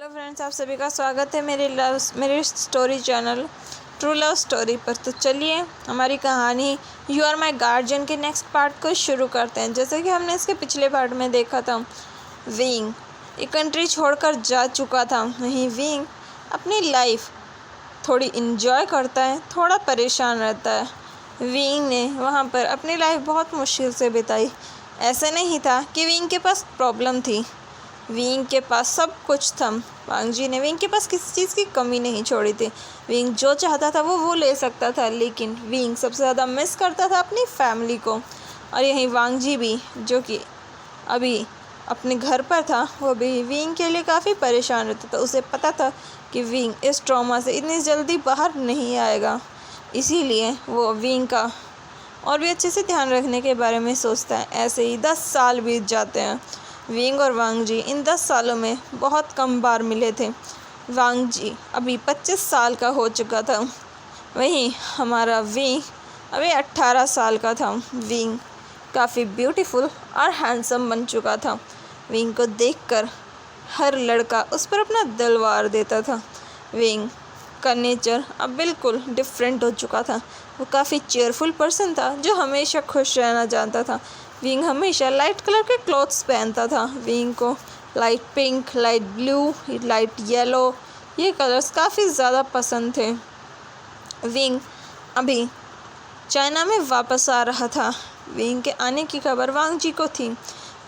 Hello friends, आप सभी का स्वागत है मेरे story channel true love story पर। तो चलिए हमारी कहानी यू आर माई गार्जियन के नेक्स्ट पार्ट को शुरू करते हैं। जैसे कि हमने इसके पिछले पार्ट में देखा था, विंग एक कंट्री छोड़कर जा चुका था। वहीं विंग अपनी लाइफ थोड़ी इन्जॉय करता है, थोड़ा परेशान रहता है। विंग ने वहाँ पर अपनी लाइफ बहुत मुश्किल से बिताई। ऐसा नहीं था कि विंग के पास प्रॉब्लम थी, विंग के पास सब कुछ था। वांग जी ने विंग के पास किसी चीज़ की कमी नहीं छोड़ी थी। विंग जो चाहता था वो ले सकता था, लेकिन विंग सबसे ज़्यादा मिस करता था अपनी फैमिली को। और यहीं वांग जी भी, जो कि अभी अपने घर पर था, वो भी विंग के लिए काफ़ी परेशान रहता था। उसे पता था कि विंग इस ट्रॉमा से इतनी जल्दी बाहर नहीं आएगा, इसीलिए वो विंग का और भी अच्छे से ध्यान रखने के बारे में सोचता है। ऐसे ही 10 साल बीत जाते हैं। विंग और वांग जी इन 10 सालों में बहुत कम बार मिले थे। वांग जी अभी 25 साल का हो चुका था, वहीं हमारा विंग अभी 18 साल का था। विंग काफ़ी ब्यूटीफुल और हैंडसम बन चुका था। विंग को देखकर हर लड़का उस पर अपना दिल वार देता था। विंग का नेचर अब बिल्कुल डिफरेंट हो चुका था। वो काफ़ी चेयरफुल पर्सन था जो हमेशा खुश रहना जानता था। विंग हमेशा लाइट कलर के क्लॉथ्स पहनता था। विंग को light pink, light blue, light yellow, ये कलर्स काफ़ी ज़्यादा पसंद थे। विंग अभी चाइना में वापस आ रहा था। विंग के आने की खबर वांग जी को थी।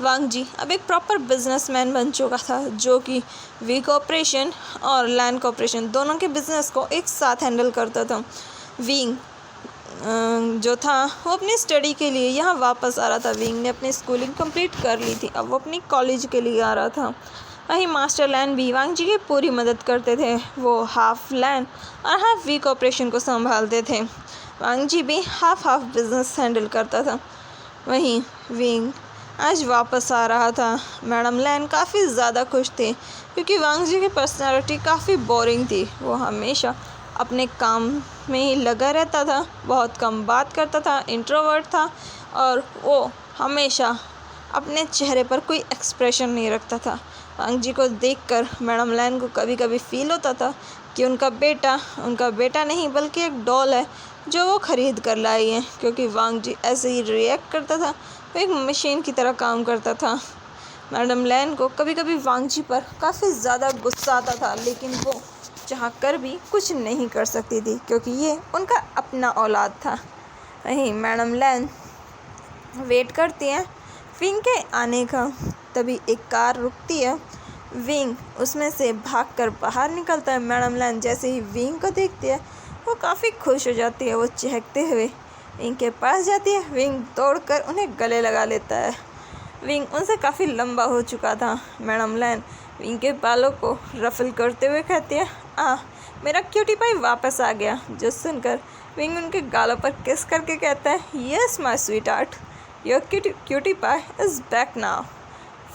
वांग जी अब एक प्रॉपर बिजनेसमैन बन चुका था, जो कि वी कॉर्पोरेशन और लैंड कॉर्पोरेशन दोनों के बिजनेस को एक साथ हैंडल करता था। विंग जो था वो अपनी स्टडी के लिए यहाँ वापस आ रहा था। विंग ने अपनी स्कूलिंग कंप्लीट कर ली थी, अब वो अपनी कॉलेज के लिए आ रहा था। वहीं मास्टर लैन भी वांग जी की पूरी मदद करते थे। वो हाफ लैन और हाफ वी कॉर्पोरेशन को संभालते थे। वांग जी भी हाफ बिजनेस हैंडल करता था। वहीं विंग आज वापस आ रहा था। मैडम लैन काफ़ी ज़्यादा खुश थे, क्योंकि वांग जी की पर्सनालिटी काफ़ी बोरिंग थी। वो हमेशा अपने काम में ही लगा रहता था, बहुत कम बात करता था, इंट्रोवर्ट था, और वो हमेशा अपने चेहरे पर कोई एक्सप्रेशन नहीं रखता था। वांग जी को देखकर मैडम लैन को कभी कभी फील होता था कि उनका बेटा नहीं बल्कि एक डॉल है जो वो ख़रीद कर लाई है, क्योंकि वांग जी ऐसे ही रिएक्ट करता था, वो एक मशीन की तरह काम करता था। मैडम लैन को कभी कभी वांग जी पर काफ़ी ज़्यादा गुस्सा आता था, लेकिन वो चाह कर भी कुछ नहीं कर सकती थी, क्योंकि ये उनका अपना औलाद था। वहीं मैडम लैन वेट करती हैं विंग के आने का। तभी एक कार रुकती है। विंग उसमें से भागकर बाहर निकलता है। मैडम लैन जैसे ही विंग को देखती है, वो काफ़ी खुश हो जाती है। वो चहकते हुए विंग के पास जाती है। विंग दौड़कर उन्हें गले लगा लेता है। विंग उनसे काफ़ी लंबा हो चुका था। मैडम लैन विंग के बालों को रफल करते हुए कहती है, मेरा क्यूटी पाई वापस आ गया। जो सुनकर विंग उनके गालों पर किस करके कहता है, yes my sweetheart, your cutie pie is back now.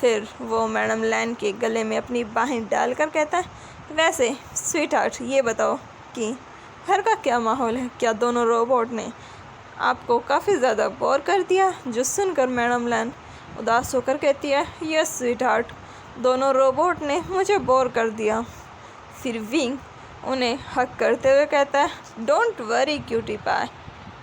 फिर वो मैडम लैन के गले में अपनी बाहें डालकर कहता है, वैसे स्वीट हार्ट, ये बताओ कि घर का क्या माहौल है? क्या दोनों रोबोट ने आपको काफ़ी ज़्यादा बोर कर दिया? जो सुनकर मैडम लैन उदास होकर कहती है, यस स्वीट हार्ट, दोनों रोबोट ने मुझे बोर कर दिया। फिर विंग उन्हें हक करते हुए कहता है, don't worry cutie pie,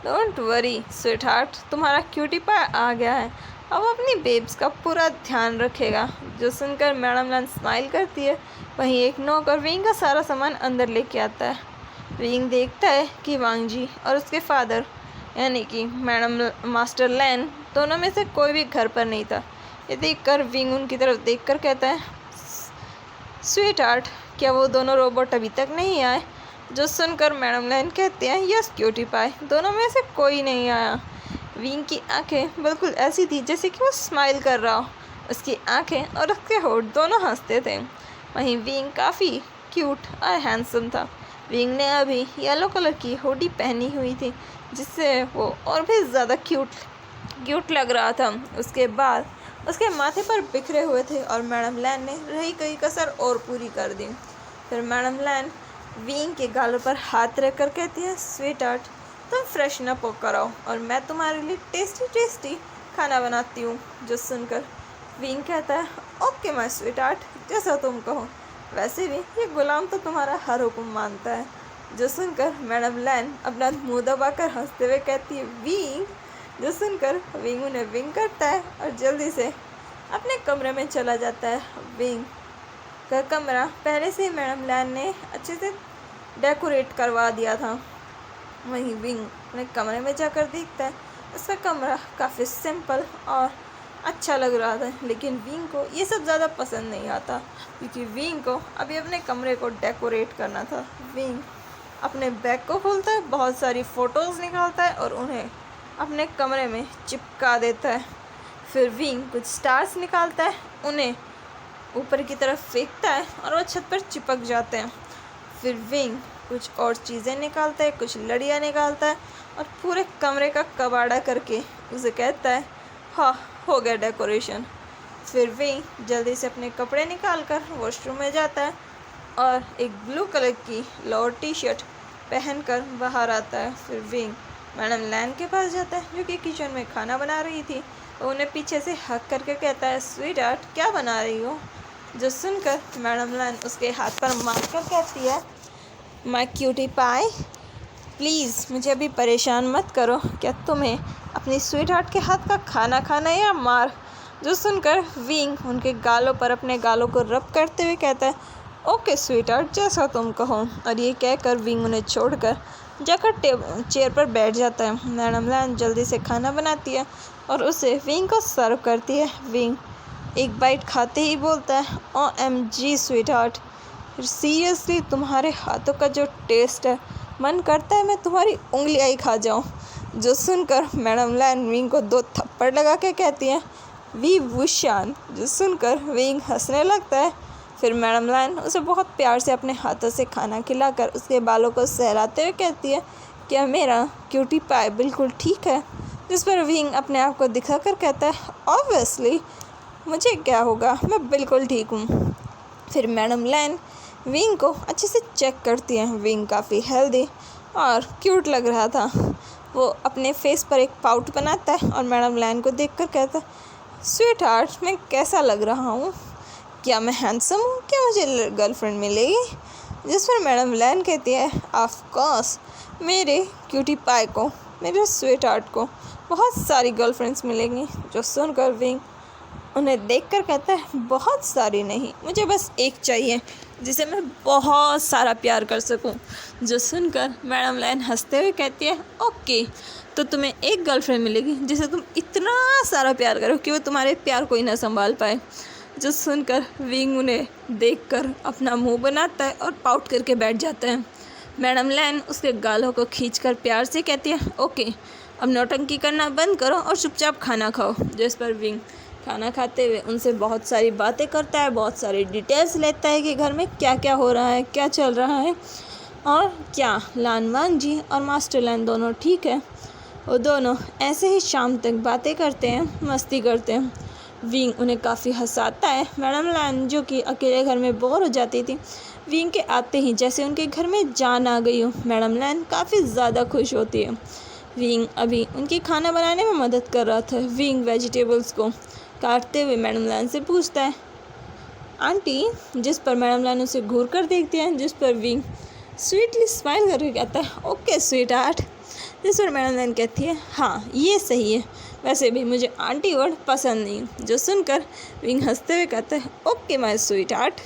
don't worry sweetheart, तुम्हारा क्यूटी पाई आ गया है, अब अपनी बेब्स का पूरा ध्यान रखेगा। जो सुनकर मैडम लैन स्माइल करती है। वहीं एक नौकर विंग का सारा सामान अंदर लेके आता है। विंग देखता है कि वांग जी और उसके फादर यानी कि मैडम मास्टर लैन दोनों में से कोई भी घर पर नहीं था। ये देखकर विंग उनकी तरफ देखकर कहता है, स्वीट हार्ट, क्या वो दोनों रोबोट अभी तक नहीं आए? जो सुनकर मैडम लैन कहते हैं, यस क्यूटी पाई, दोनों में से कोई नहीं आया। विंग की आंखें बिल्कुल ऐसी थी जैसे कि वो स्माइल कर रहा हो। उसकी आंखें और उसके होठ दोनों हंसते थे। वहीं विंग काफ़ी क्यूट और हैंडसम था। विंग ने अभी येलो कलर की हुडी पहनी हुई थी, जिससे वो और भी ज़्यादा क्यूट लग रहा था। उसके बाद उसके माथे पर बिखरे हुए थे, और मैडम लैन ने रही गई कसर और पूरी कर दी। फिर मैडम लैन विंग के गालों पर हाथ रख कर कहती है, स्वीट हार्ट, तुम फ्रेशन अप होकर आओ और मैं तुम्हारे लिए टेस्टी खाना बनाती हूँ। जो सुनकर विंग कहता है, ओके माय स्वीट हार्ट, जैसा तुम कहो। वैसे भी ये गुलाम तो तुम्हारा हर हुक्म मानता है। जो सुनकर मैडम लैन अपना मुंह दबाकर हंसते हुए कहती है विंग। जो सुनकर विंग उन्हें विंग करता है और जल्दी से अपने कमरे में चला जाता है। विंग का कमरा पहले से ही मैडम लैन ने अच्छे से डेकोरेट करवा दिया था। वहीं विंग अपने कमरे में जाकर देखता है उसका कमरा काफ़ी सिंपल और अच्छा लग रहा था, लेकिन विंग को ये सब ज़्यादा पसंद नहीं आता क्योंकि विंग को अभी अपने कमरे को डेकोरेट करना था। विंग अपने बैग को खोलता है, बहुत सारी फ़ोटोज़ निकालता है और उन्हें अपने कमरे में चिपका देता है। फिर विंग कुछ स्टार्स निकालता है, उन्हें ऊपर की तरफ फेंकता है और वो छत पर चिपक जाते हैं। फिर विंग कुछ और चीज़ें निकालता है, कुछ लड़ियाँ निकालता है और पूरे कमरे का कबाड़ा करके उसे कहता है हाँ हो गया डेकोरेशन। फिर विंग जल्दी से अपने कपड़े निकाल कर वॉशरूम में जाता है और एक ब्लू कलर की लोअर टी शर्ट पहनकर बाहर आता है। फिर विंग मैडम लैन के पास जाता है जो कि किचन में खाना बना रही थी। वो उन्हें पीछे से हक करके कहता है स्वीट हार्ट क्या बना रही हो। जो सुनकर मैडम लैन उसके हाथ पर मार कर कहती है माय क्यूटी पाई प्लीज़ मुझे अभी परेशान मत करो, क्या तुम्हें अपनी स्वीट हार्ट के हाथ का खाना खाना है या मार। जो सुनकर विंग उनके गालों पर अपने गालों को रब करते हुए कहता है ओके स्वीट हार्ट जैसा तुम कहो। और ये कहकर विंग उन्हें छोड़कर जाकर चेयर पर बैठ जाता है। मैडम लैन जल्दी से खाना बनाती है और उसे विंग को सर्व करती है। विंग एक बाइट खाते ही बोलता है OMG स्वीट हार्ट सीरियसली तुम्हारे हाथों का जो टेस्ट है मन करता है मैं तुम्हारी उंगलियां ही खा जाऊं। जो सुनकर मैडम लैन विंग को 2 थप्पड़ लगा के कहती है वी वुशान। जो सुनकर विंग हंसने लगता है। फिर मैडम लैन उसे बहुत प्यार से अपने हाथों से खाना खिलाकर उसके बालों को सहलाते हुए कहती है क्या मेरा क्यूटी पाई बिल्कुल ठीक है। जिस पर विंग अपने आप को दिखाकर कहता है ऑब्वियसली मुझे क्या होगा मैं बिल्कुल ठीक हूँ। फिर मैडम लैन विंग को अच्छे से चेक करती है। विंग काफ़ी हेल्दी और क्यूट लग रहा था। वो अपने फेस पर एक पाउट बनाता है और मैडम लैन को देखकर कहता है स्वीट हार्ट मैं कैसा लग रहा हूँ, क्या मैं हैंडसम हूँ, क्या मुझे गर्लफ्रेंड मिलेगी। जिस पर मैडम लैन कहती है ऑफ कोर्स मेरे क्यूटी पाई को मेरे स्वीट हार्ट को बहुत सारी गर्लफ्रेंड्स मिलेंगी। जो सुनकर विंग उन्हें देखकर कहता है बहुत सारी नहीं मुझे बस एक चाहिए जिसे मैं बहुत सारा प्यार कर सकूं। जो सुनकर मैडम लैन हंसते हुए कहती है ओके तो तुम्हें एक गर्लफ्रेंड मिलेगी जिसे तुम इतना सारा प्यार करो कि वो तुम्हारे प्यार को ही ना संभाल पाए। जो सुनकर विंग उन्हें देखकर अपना मुंह बनाता है और पाउट करके बैठ जाता है। मैडम लैन उसके गालों को खींचकर प्यार से कहती है ओके अब नौटंकी करना बंद करो और चुपचाप खाना खाओ। जिस पर विंग खाना खाते हुए उनसे बहुत सारी बातें करता है, बहुत सारी डिटेल्स लेता है कि घर में क्या क्या हो रहा है, क्या चल रहा है और क्या लानवान जी और मास्टर लैन दोनों ठीक है। वो दोनों ऐसे ही शाम तक बातें करते हैं, मस्ती करते हैं। विंग उन्हें काफ़ी हंसाता है। मैडम लैन जो कि अकेले घर में बोर हो जाती थी, विंग के आते ही जैसे उनके घर में जान आ गई हो। मैडम लैन काफ़ी ज़्यादा खुश होती है। विंग अभी उनकी खाना बनाने में मदद कर रहा था। विंग वेजिटेबल्स को काटते हुए मैडम लैन से पूछता है आंटी। जिस पर मैडम लैन उसे घूर कर देखती है। जिस पर विंग स्वीटली स्माइल करके कहता है ओके स्वीट हार्ट। जिस पर मैडम लैन कहती है हाँ ये सही है, वैसे भी मुझे आंटी वर्ड पसंद नहीं। जो सुनकर विंग हंसते हुए कहता है ओके माय स्वीट हार्ट।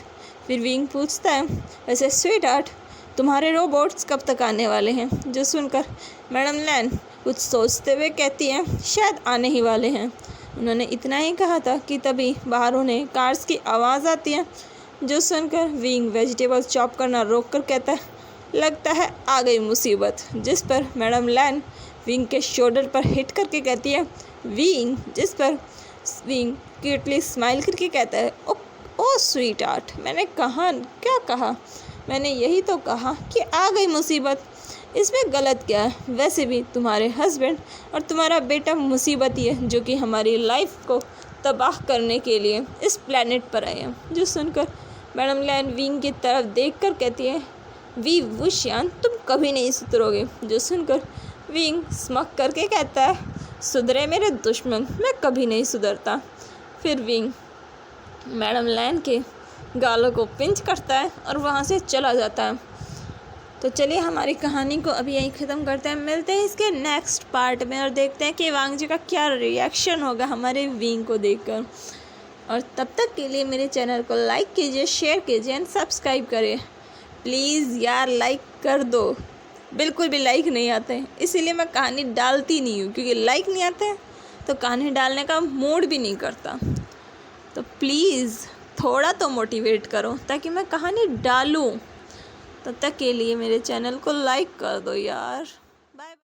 फिर विंग पूछता है वैसे स्वीट हार्ट तुम्हारे रोबोट्स कब तक आने वाले हैं। जो सुनकर मैडम लैन कुछ सोचते हुए कहती है शायद आने ही वाले हैं। उन्होंने इतना ही कहा था कि तभी बाहर उन्हें कार्स की आवाज़ आती है। जो सुनकर विंग वेजिटेबल्स चॉप करना रोक कर कहता है लगता है आ गई मुसीबत। जिस पर मैडम लैन विंग के शोल्डर पर हिट करके कहती है विंग। जिस पर विंग क्यूटली स्माइल करके कहता है ओ स्वीट हार्ट मैंने कहा क्या कहा, मैंने यही तो कहा कि आ गई मुसीबत, इसमें गलत क्या है। वैसे भी तुम्हारे हस्बैंड और तुम्हारा बेटा मुसीबत ही है जो कि हमारी लाइफ को तबाह करने के लिए इस प्लेनेट पर आए हैं। जो सुनकर मैडम लैन विंग की तरफ देखकर कहती है वी वुशियान तुम कभी नहीं सुधरोगे। जो सुनकर विंग स्मक करके कहता है सुधरे मेरे दुश्मन, मैं कभी नहीं सुधरता। फिर विंग मैडम लैन के गालों को पिंच करता है और वहाँ से चला जाता है। तो चलिए हमारी कहानी को अभी यहीं ख़त्म करते हैं, मिलते हैं इसके नेक्स्ट पार्ट में और देखते हैं कि वांगजी का क्या रिएक्शन होगा हमारे विंग को देखकर। और तब तक के लिए मेरे चैनल को लाइक कीजिए, शेयर कीजिए एंड सब्सक्राइब करें प्लीज़ यार। लाइक कर दो, बिल्कुल भी लाइक नहीं आते हैं इसीलिए मैं कहानी डालती नहीं हूँ, क्योंकि लाइक नहीं आते हैं तो कहानी डालने का मूड भी नहीं करता। तो प्लीज़ थोड़ा तो मोटिवेट करो ताकि मैं कहानी डालूँ। तब तक के लिए मेरे चैनल को लाइक कर दो यार।